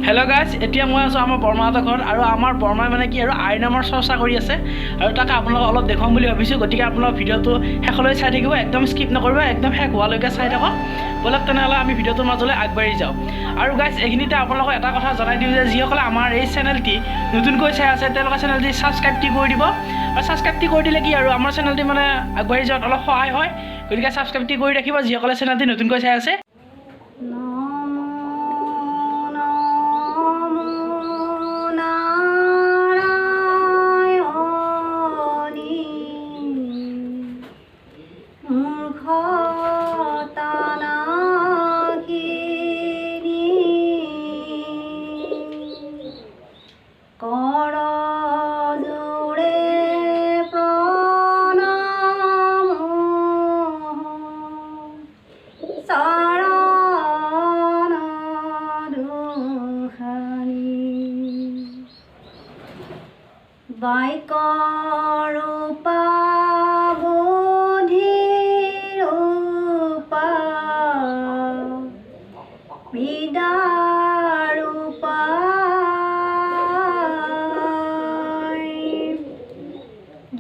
Hello' guys, এতিয়া মই আছোঁ আমাৰ বৰমাহঁতৰ ঘৰত আৰু আমাৰ বৰমাই মানে কি আৰু আই নামৰ চৰ্চা কৰি আছে আৰু তাকে আপোনালোকক অলপ দেখুৱাম বুলি ভাবিছোঁ। গতিকে আপোনালোক ভিডিঅ'টো শেষলৈ চাই থাকিব, একদম স্কিপ নকৰিব, একদম শেষ হোৱালৈকে চাই থাকক। ব'লক তেনেহ'লে আমি ভিডিঅ'টোৰ মাজলৈ আগবাঢ়ি যাওঁ। আৰু গাইজ, এইখিনিতে আপোনালোকক এটা কথা জনাই দিওঁ যে যিসকলে আমাৰ এই চেনেলটি নতুনকৈ চাই আছে তেওঁলোকে চেনেলটি ছাবস্ক্ৰাইবটি কৰি দিব। আৰু ছাবস্ক্ৰাইবটি কৰি দিলে কি আৰু আমাৰ চেনেলটি মানে আগবাঢ়ি যোৱাত অলপ সহায় হয়। গতিকে ছাবস্ক্ৰাইবটি কৰি ৰাখিব যিসকলে চেনেলটি নতুনকৈ চাই আছে। বাইকৰূপা বুদ্ধিৰূপা বিদ্যাৰূপা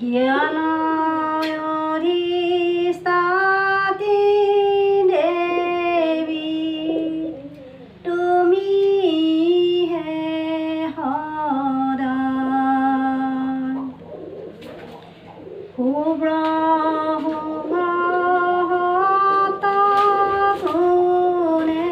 জ্ঞানয় অধিষ্ঠাত্ৰী দেৱী তুমিহে সুব্ৰহ্মত কোনে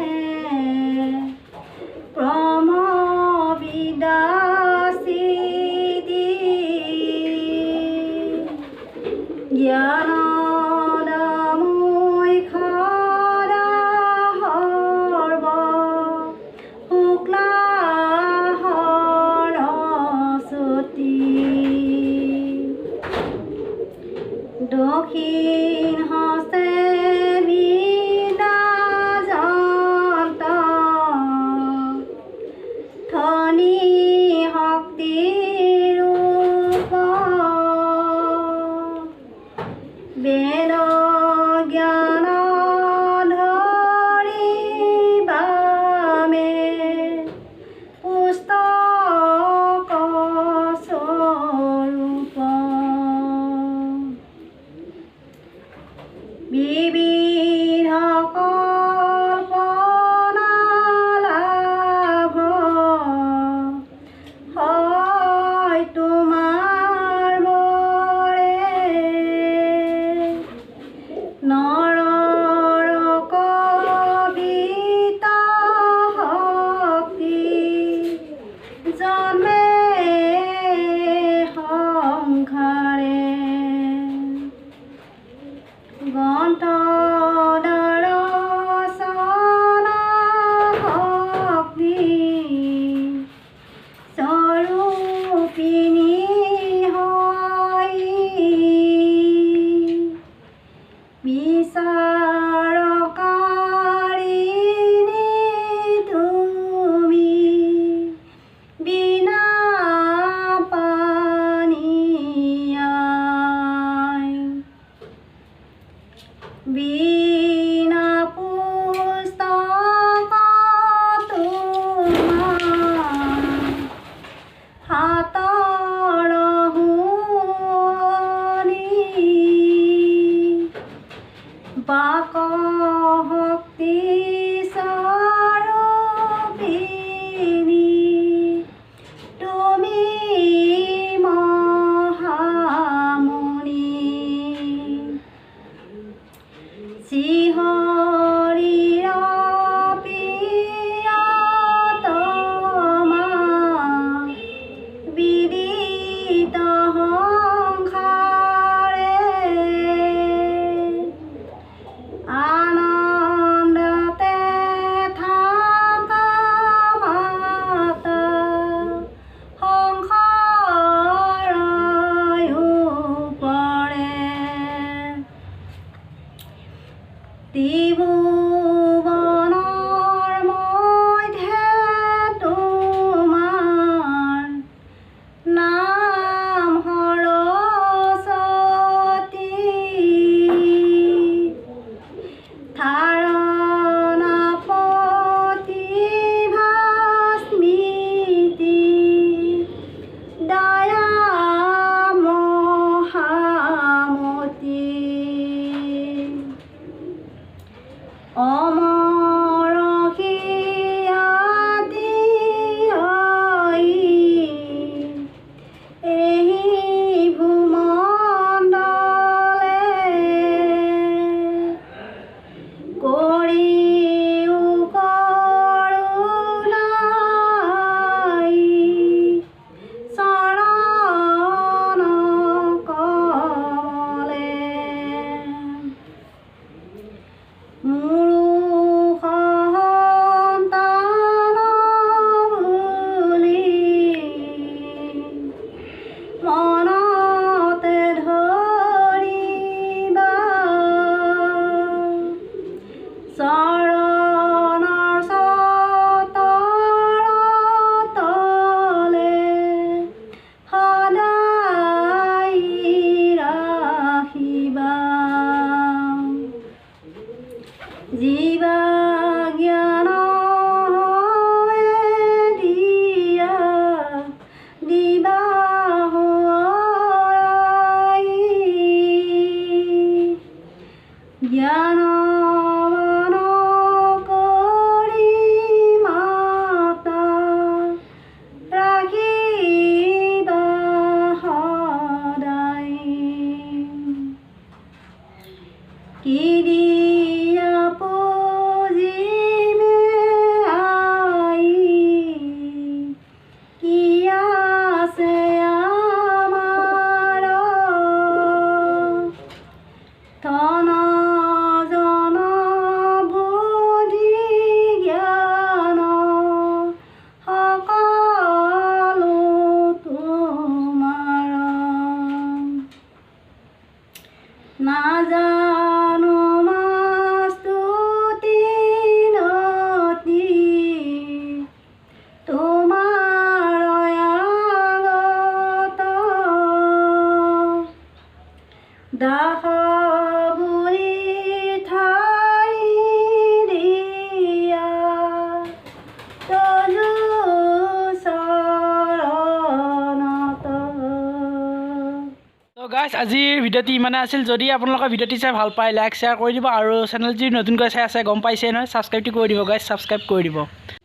গাইজ আজিৰ ভিডিঅ'টি ইমানে আছিল যদি আপোনালোকে ভিডিঅ'টি চাই ভাল পায় লাইক শ্বেয়াৰ কৰি দিব আৰু চেনেল যদি নতুনকৈ চাই আছে গম পাইছে নহয় ছাবস্ক্ৰাইবটো কৰি দিব গাইজ ছাবস্ক্ৰাইব কৰি দিব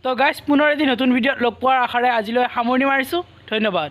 তো গাইজ পুনৰ এটি নতুন ভিডিঅ'ত লগ পোৱাৰ আশাৰে আজিলৈ সামৰণি মাৰিছোঁ ধন্যবাদ